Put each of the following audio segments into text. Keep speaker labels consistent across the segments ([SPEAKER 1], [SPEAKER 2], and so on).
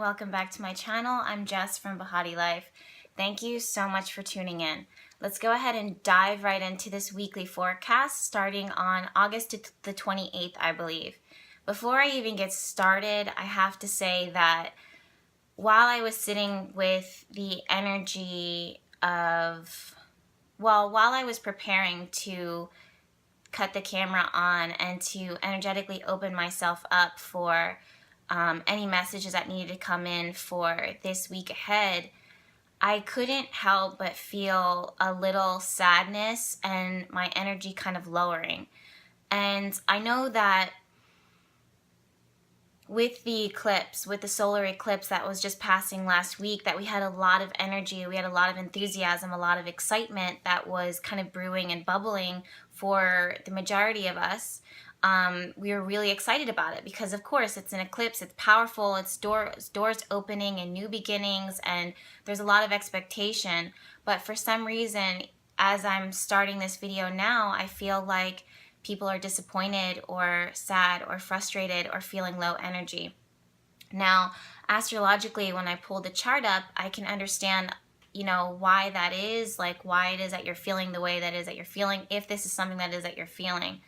[SPEAKER 1] welcome back to my channel. I'm Jess from BehatiLife. Thank you so much for tuning in. Let's go ahead and dive right into this weekly forecast starting on August the 28th, I believe. Before I even get started, I have to say that while I was sitting with the energy of, while I was preparing to cut the camera on and to energetically open myself up for any messages that needed to come in for this week ahead, I couldn't help but feel a little sadness and my energy kind of lowering. And I know that with the eclipse, with the solar eclipse that was just passing last week, that we had a lot of energy, we had a lot of enthusiasm, a lot of excitement that was kind of brewing and bubbling for the majority of us. We were really excited about it because, of course, it's an eclipse, it's powerful, it's doors opening and new beginnings, and there's a lot of expectation. But for some reason, as I'm starting this video now, I feel like people are disappointed or sad or frustrated or feeling low energy. Now, astrologically, when I pull the chart up, I can understand, why that is, like why it is that you're feeling the way that is that you're feeling, if this is something that is that you're feeling.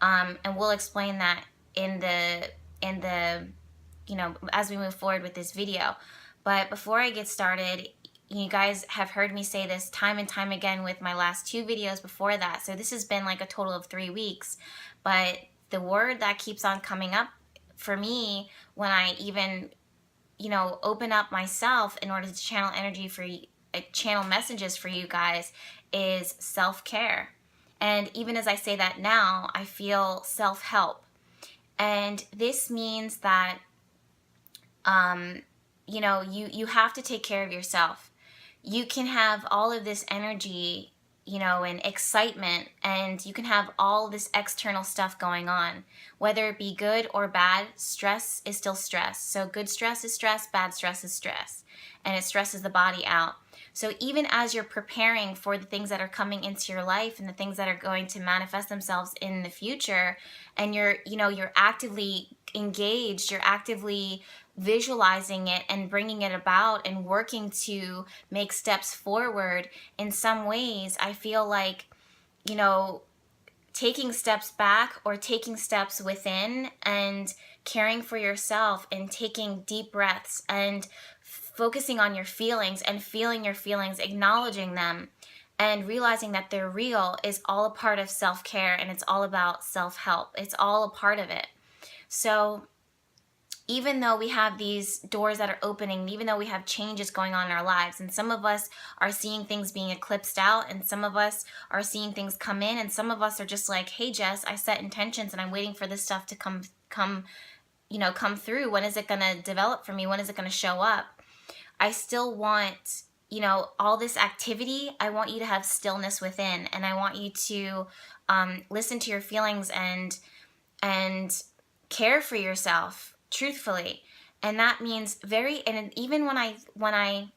[SPEAKER 1] And we'll explain that in the as we move forward with this video. But before I get started, you guys have heard me say this time and time again with my last two videos before that. So this has been like a total of 3 weeks. But the word that keeps on coming up for me when I even, open up myself in order to channel energy for channel messages for you guys is self-care. And even as I say that now, I feel self-help. And this means that, you have to take care of yourself. You can have all of this energy, and excitement, and you can have all this external stuff going on. Whether it be good or bad, stress is still stress. So good stress is stress, bad stress is stress. And it stresses the body out. So even as you're preparing for the things that are coming into your life and the things that are going to manifest themselves in the future, and you're actively engaged, you're actively visualizing it and bringing it about and working to make steps forward, in some ways, I feel like, taking steps back or taking steps within and caring for yourself and taking deep breaths and focusing on your feelings and feeling your feelings, acknowledging them, and realizing that they're real is all a part of self-care, and it's all about self-help. It's all a part of it. So even though we have these doors that are opening, even though we have changes going on in our lives, and some of us are seeing things being eclipsed out, and some of us are seeing things come in, and some of us are just like, hey, Jess, I set intentions and I'm waiting for this stuff to come through. When is it going to develop for me? When is it going to show up? I still want, all this activity. I want you to have stillness within, and I want you to listen to your feelings and care for yourself truthfully. And that means and even when I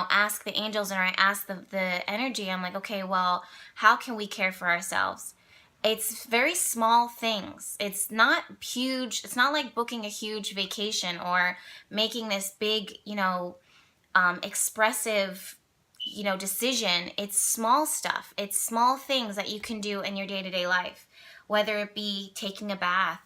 [SPEAKER 1] ask the angels or I ask the energy, I'm like, okay, well, how can we care for ourselves? It's very small things. It's not huge. It's not like booking a huge vacation or making this big, expressive, decision. It's small stuff. It's small things that you can do in your day-to-day life, whether it be taking a bath,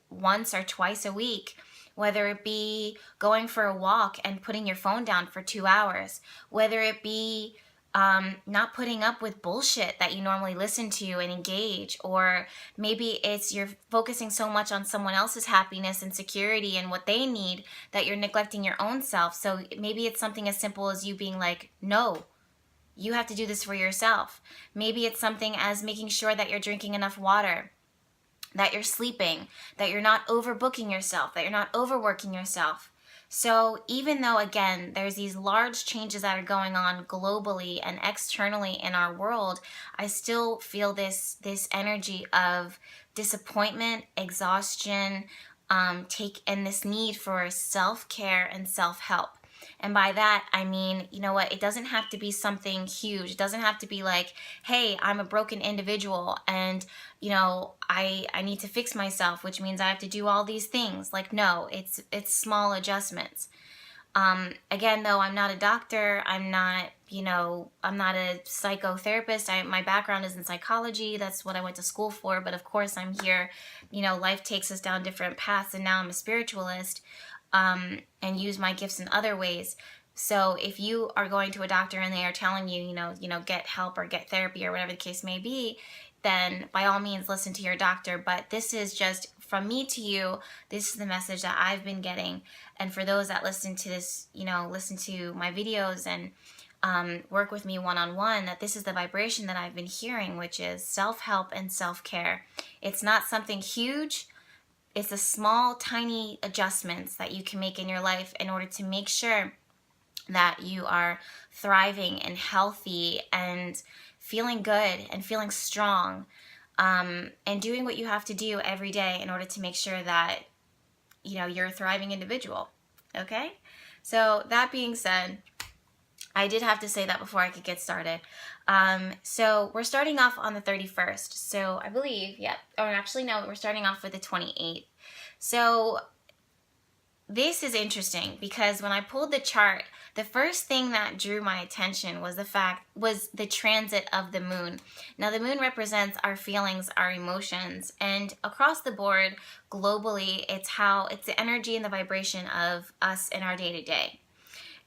[SPEAKER 1] once or twice a week, whether it be going for a walk and putting your phone down for 2 hours, whether it be not putting up with bullshit that you normally listen to and engage, or maybe it's you're focusing so much on someone else's happiness and security and what they need that you're neglecting your own self. So maybe it's something as simple as you being like, no, you have to do this for yourself. Maybe it's something as making sure that you're drinking enough water, that you're sleeping, that you're not overbooking yourself, that you're not overworking yourself. So even though, again, there's these large changes that are going on globally and externally in our world, I still feel this energy of disappointment, exhaustion, and this need for self-care and self-help. And by that, I mean, you know what, it doesn't have to be something huge. It doesn't have to be like, hey, I'm a broken individual and, you know, I need to fix myself, which means I have to do all these things. Like, no, it's small adjustments. Again, though, I'm not a doctor. I'm not, you know, I'm not a psychotherapist. My background is in psychology. That's what I went to school for. But of course, I'm here. You know, life takes us down different paths, and now I'm a spiritualist, and use my gifts in other ways. So if you are going to a doctor and they are telling you, you know, get help or get therapy or whatever the case may be, then by all means listen to your doctor. But this is just from me to you. This is the message that I've been getting. And for those that listen to this, you know, listen to my videos and work with me one-on-one, that this is the vibration that I've been hearing, which is self-help and self-care. It's not something huge. It's a small, tiny adjustments that you can make in your life in order to make sure that you are thriving and healthy and feeling good and feeling strong, and doing what you have to do every day in order to make sure that, you know, you're a thriving individual. Okay? So that being said, I did have to say that before I could get started. So we're starting off on the 31st. So I believe, yeah, or actually no, we're starting off with the 28th. So this is interesting because when I pulled the chart, the first thing that drew my attention was the transit of the moon. Now the moon represents our feelings, our emotions, and across the board, globally, it's the energy and the vibration of us in our day-to-day.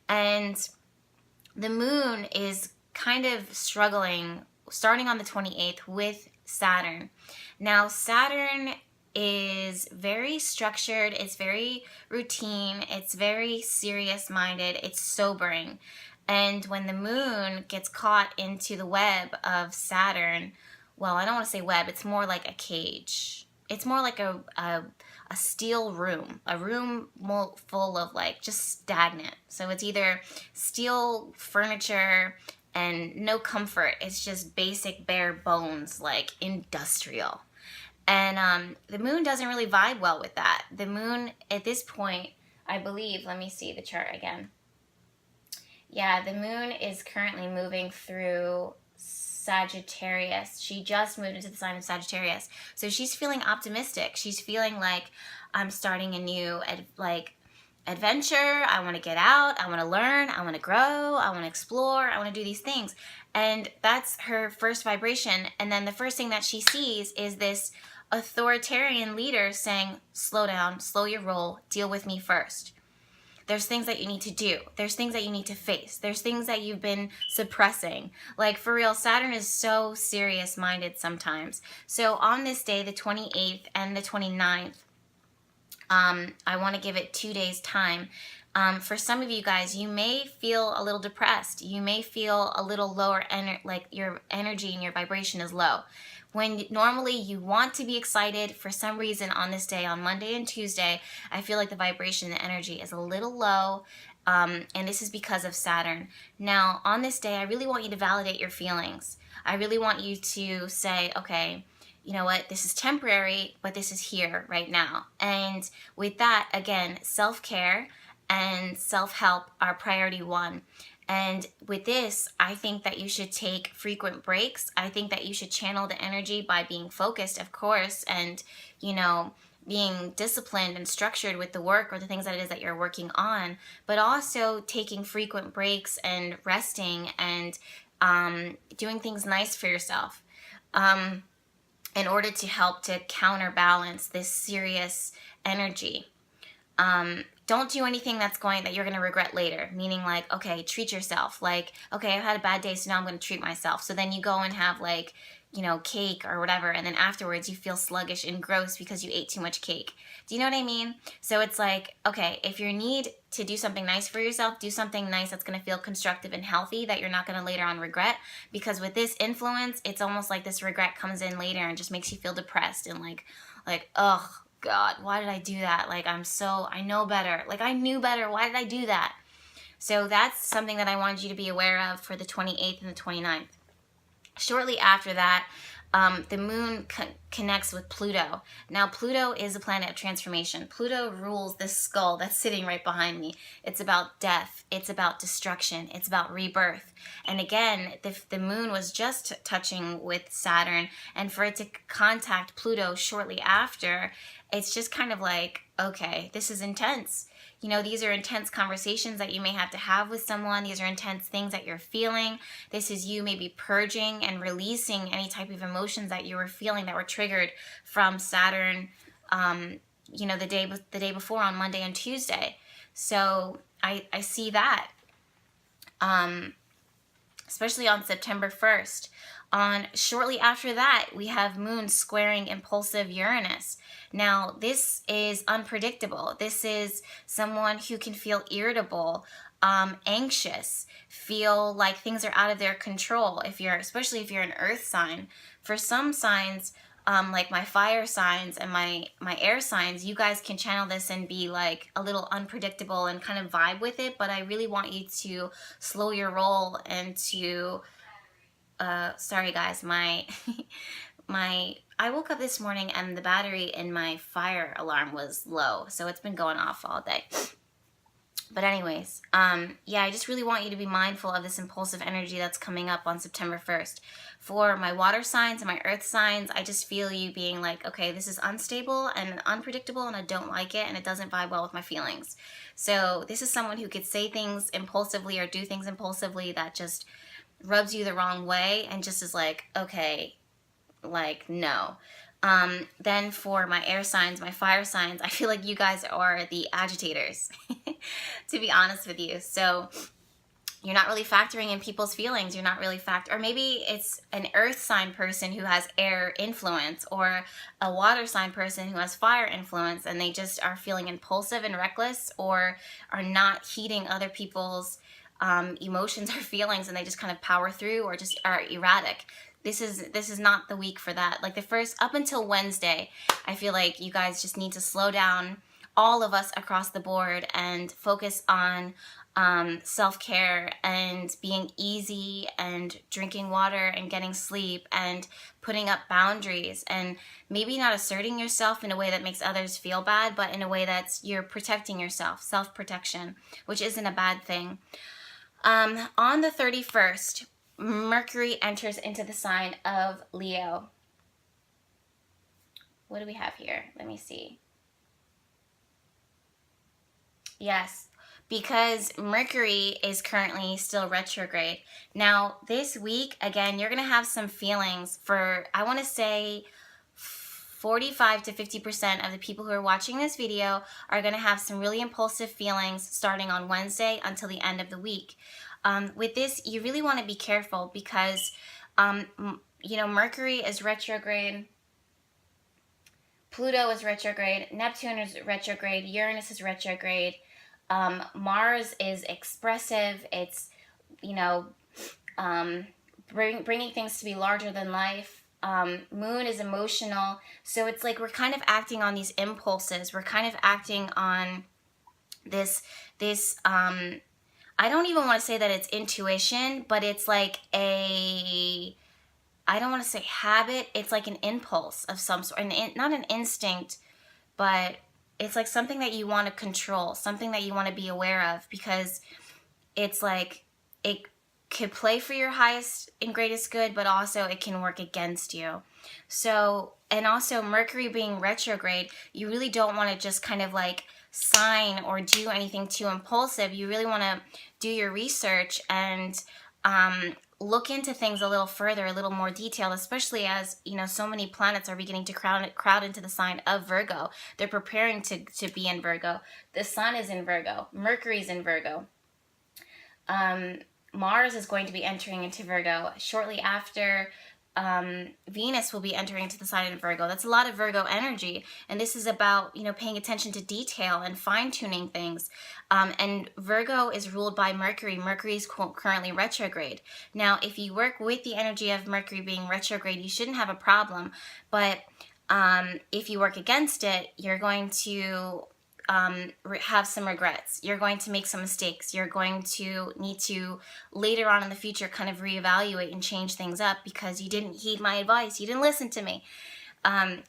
[SPEAKER 1] And the moon is kind of struggling, starting on the 28th, with Saturn. Now Saturn is very structured, it's very routine, it's very serious-minded, it's sobering. And when the moon gets caught into the web of Saturn, well, I don't want to say web, it's more like a cage. It's more like a steel room, a room full of like just stagnant. So it's either steel furniture and no comfort, it's just basic bare bones, like industrial. And the moon doesn't really vibe well with that. The moon at this point, I believe, let me see the chart again. Yeah, the moon is currently moving through Sagittarius. She just moved into the sign of Sagittarius. So she's feeling optimistic. She's feeling like, I'm starting a new adventure. I want to get out. I want to learn. I want to grow. I want to explore. I want to do these things. And that's her first vibration. And then the first thing that she sees is this authoritarian leader saying, slow down, slow your roll, deal with me first. There's things that you need to do. There's things that you need to face. There's things that you've been suppressing. Like, for real, Saturn is so serious-minded sometimes. So on this day, the 28th and the 29th, I want to give it 2 days time. For some of you guys, you may feel a little depressed. You may feel a little lower, like your energy and your vibration is low. When normally you want to be excited, for some reason on this day, on Monday and Tuesday, I feel like the vibration, the energy is a little low, and this is because of Saturn. Now, on this day, I really want you to validate your feelings. I really want you to say, okay, you know what, this is temporary, but this is here right now. And with that, again, self-care and self-help are priority one. And with this, I think that you should take frequent breaks. I think that you should channel the energy by being focused, of course, and, you know, being disciplined and structured with the work or the things that it is that you're working on, but also taking frequent breaks and resting and doing things nice for yourself in order to help to counterbalance this serious energy. Don't do anything that you're going to regret later. Meaning like, okay, treat yourself. Like, okay, I've had a bad day, so now I'm going to treat myself. So then you go and have like, you know, cake or whatever. And then afterwards you feel sluggish and gross because you ate too much cake. Do you know what I mean? So it's like, okay, if you need to do something nice for yourself, do something nice that's going to feel constructive and healthy that you're not going to later on regret. Because with this influence, it's almost like this regret comes in later and just makes you feel depressed and like, ugh, God, why did I do that? Like, I know better. Like, I knew better. Why did I do that? So that's something that I wanted you to be aware of for the 28th and the 29th. Shortly after that, The moon connects with Pluto. Now, Pluto is a planet of transformation. Pluto rules this skull that's sitting right behind me. It's about death. It's about destruction. It's about rebirth. And again, the moon was just touching with Saturn, and for it to contact Pluto shortly after, it's just kind of like, okay, this is intense. You know, these are intense conversations that you may have to have with someone. These are intense things that you're feeling. This is you maybe purging and releasing any type of emotions that you were feeling that were triggered from Saturn, you know, the day before on Monday and Tuesday. So I see that, especially on September 1st. Shortly after that, we have Moon squaring impulsive Uranus. Now, this is unpredictable. This is someone who can feel irritable, anxious, feel like things are out of their control. Especially if you're an earth sign. For some signs, like my fire signs and my air signs, you guys can channel this and be like a little unpredictable and kind of vibe with it. But I really want you to slow your roll and to sorry guys, I woke up this morning and the battery in my fire alarm was low, so it's been going off all day. But anyways, yeah, I just really want you to be mindful of this impulsive energy that's coming up on September 1st. For my water signs and my earth signs, I just feel you being like, okay, this is unstable and unpredictable and I don't like it and it doesn't vibe well with my feelings. So this is someone who could say things impulsively or do things impulsively that just rubs you the wrong way and just is like, okay, like, no. Then for my air signs, my fire signs, I feel like you guys are the agitators, to be honest with you. So you're not really factoring in people's feelings. You're not really or maybe it's an earth sign person who has air influence or a water sign person who has fire influence, and they just are feeling impulsive and reckless or are not heeding other people's emotions or feelings, and they just kind of power through or just are erratic. This is not the week for that. Like the first, up until Wednesday, I feel like you guys just need to slow down, all of us across the board, and focus on self-care and being easy and drinking water and getting sleep and putting up boundaries and maybe not asserting yourself in a way that makes others feel bad, but in a way that's you're protecting yourself, self-protection, which isn't a bad thing. On the 31st, Mercury enters into the sign of Leo. What do we have here? Let me see. Yes, because Mercury is currently still retrograde. Now, this week, again, you're going to have some feelings for, I want to say, 45 to 50% of the people who are watching this video are going to have some really impulsive feelings starting on Wednesday until the end of the week. With this, you really want to be careful because, you know, Mercury is retrograde, Pluto is retrograde, Neptune is retrograde, Uranus is retrograde, Mars is expressive. It's, you know, bringing things to be larger than life. Moon is emotional. So it's like we're kind of acting on these impulses. We're kind of acting on this I don't even want to say that it's intuition, but it's like I don't want to say habit. It's like an impulse of some sort, not an instinct, but it's like something that you want to control, something that you want to be aware of, because it's like it could play for your highest and greatest good, but also it can work against you. So, and also Mercury being retrograde, you really don't want to just kind of like sign or do anything too impulsive. You really want to do your research and look into things a little further, a little more detailed, especially as, you know, so many planets are beginning to crowd into the sign of Virgo. They're preparing to be in Virgo. The sun is in Virgo. Mercury's in Virgo. Mars is going to be entering into Virgo. Shortly after, Venus will be entering into the sign of Virgo. That's a lot of Virgo energy. And this is about, you know, paying attention to detail and fine-tuning things. And Virgo is ruled by Mercury. Mercury is currently retrograde. Now, if you work with the energy of Mercury being retrograde, you shouldn't have a problem. But if you work against it, you're going to have some regrets. You're going to make some mistakes. You're going to need to later on in the future kind of reevaluate and change things up because you didn't heed my advice. You didn't listen to me.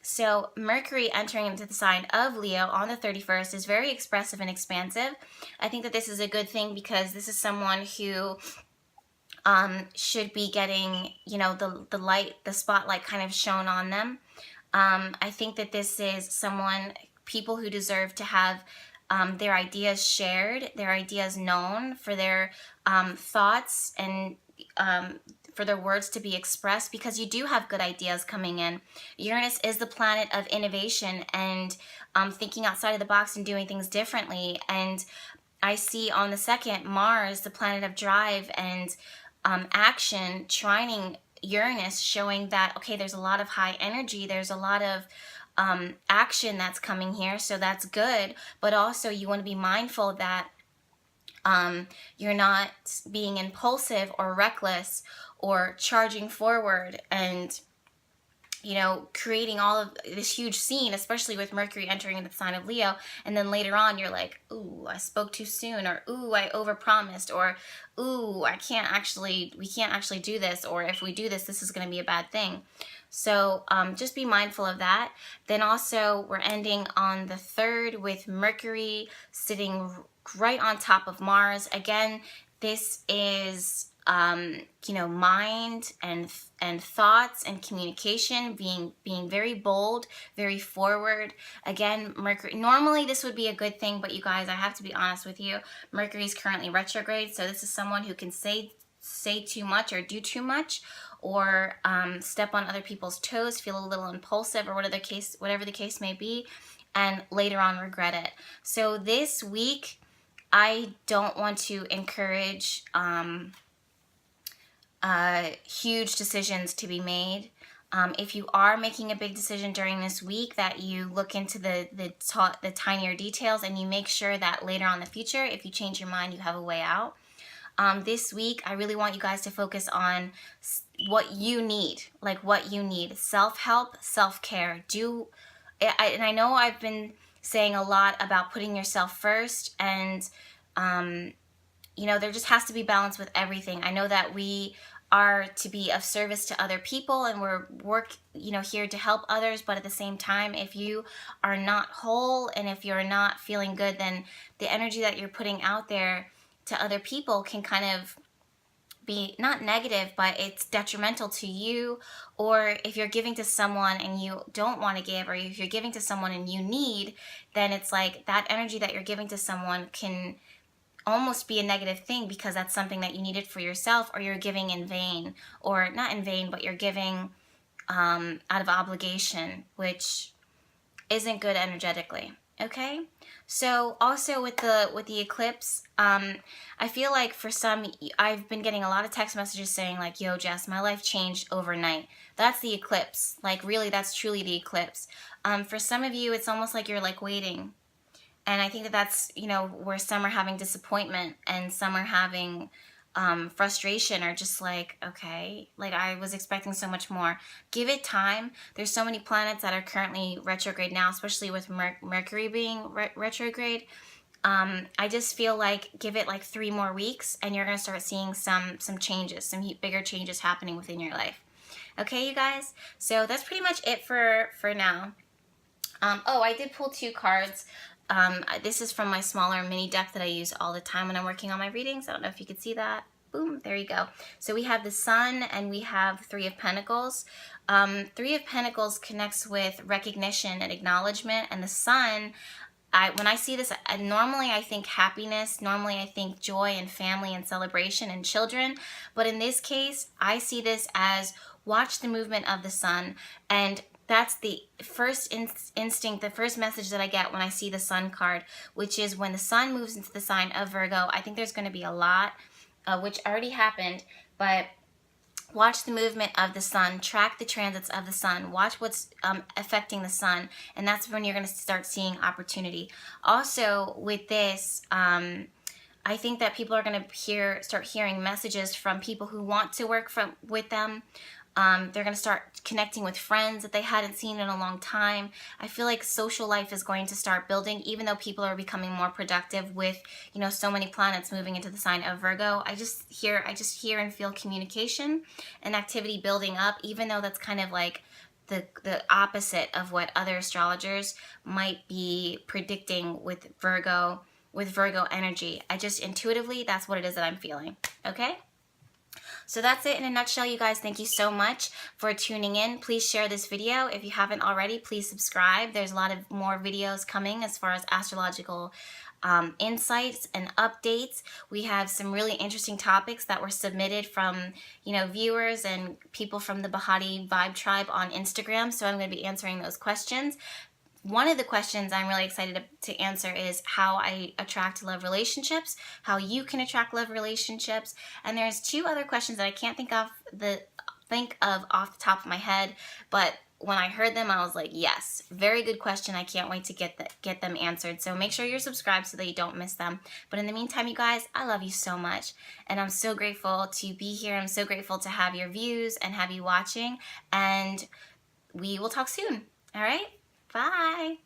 [SPEAKER 1] So Mercury entering into the sign of Leo on the 31st is very expressive and expansive. I think that this is a good thing because this is someone who should be getting, the light, the spotlight kind of shown on them. I think that this is people who deserve to have their ideas shared, their ideas known, for their thoughts and for their words to be expressed, because you do have good ideas coming in. Uranus is the planet of innovation and thinking outside of the box and doing things differently. And I see on the 2nd, Mars, the planet of drive and action, trining Uranus, showing that, okay, there's a lot of high energy, there's a lot of action that's coming here, so that's good. But also you want to be mindful that you're not being impulsive or reckless or charging forward and creating all of this huge scene, especially with Mercury entering into the sign of Leo, and then later on you're like, ooh, I spoke too soon, or ooh, I overpromised, or ooh, we can't actually do this, or if we do this, this is going to be a bad thing. So just be mindful of that. Then also we're ending on the 3rd with Mercury sitting right on top of Mars. Again, this is mind and thoughts and communication, being very bold, very forward. Again, Mercury, normally this would be a good thing, but you guys, I have to be honest with you, Mercury is currently retrograde, so this is someone who can say too much or do too much, or step on other people's toes, feel a little impulsive, or whatever the case may be, and later on regret it. So this week, I don't want to encourage huge decisions to be made. If you are making a big decision during this week, that you look into the tinier details and you make sure that later on in the future, if you change your mind, you have a way out. This week, I really want you guys to focus on what you need, self-help, self-care. And I know I've been saying a lot about putting yourself first, and there just has to be balance with everything. I know that we are to be of service to other people, and we're here to help others, but at the same time, if you are not whole and if you're not feeling good, then the energy that you're putting out there to other people can kind of be not negative, but it's detrimental to you. Or if you're giving to someone and you don't want to give, or if you're giving to someone and you need, then it's like that energy that you're giving to someone can almost be a negative thing, because that's something that you needed for yourself, or you're giving in vain, or not in vain, but you're giving out of obligation, which isn't good energetically. Okay, so also with the eclipse, I feel like for some, I've been getting a lot of text messages saying like, yo, Jess, my life changed overnight. That's the eclipse. Like, really, that's truly the eclipse. For some of you, it's almost like you're like waiting. And I think that's, where some are having disappointment and some are having frustration, or just like, okay, like I was expecting so much more. Give it time. There's so many planets that are currently retrograde now, especially with Mercury being retrograde. I just feel like give it like 3 more weeks and you're going to start seeing some changes, some bigger changes happening within your life. Okay, you guys? So that's pretty much it for now. I did pull 2 cards. This is from my smaller mini deck that I use all the time when I'm working on my readings. I don't know if you could see that. Boom, there you go. So we have the Sun and we have 3 of Pentacles. 3 of Pentacles connects with recognition and acknowledgement, and the Sun, when I see this, normally I think happiness, normally I think joy and family and celebration and children, but in this case, I see this as watch the movement of the Sun, and that's the first instinct, the first message that I get when I see the Sun card, which is when the Sun moves into the sign of Virgo, I think there's going to be a lot, which already happened, but watch the movement of the Sun, track the transits of the Sun, watch what's affecting the Sun, and that's when you're going to start seeing opportunity. Also, with this, I think that people are going to start hearing messages from people who want to work with them, They're going to start connecting with friends that they hadn't seen in a long time. I feel like social life is going to start building, even though people are becoming more productive with, you know, so many planets moving into the sign of Virgo. I just hear and feel communication and activity building up, even though that's kind of like the opposite of what other astrologers might be predicting with Virgo energy. I just intuitively, that's what it is that I'm feeling. Okay? So that's it in a nutshell, you guys. Thank you so much for tuning in. Please share this video. If you haven't already, please subscribe. There's a lot of more videos coming as far as astrological insights and updates. We have some really interesting topics that were submitted from, you know, viewers and people from the Behati Vibe Tribe on Instagram. So I'm going to be answering those questions. One of the questions I'm really excited to answer is how I attract love relationships, how you can attract love relationships, and there's 2 other questions that I can't think of off the top of my head, but when I heard them, I was like, yes, very good question. I can't wait to get them answered. So make sure you're subscribed so that you don't miss them. But in the meantime, you guys, I love you so much, and I'm so grateful to be here. I'm so grateful to have your views and have you watching, and we will talk soon. All right? Bye.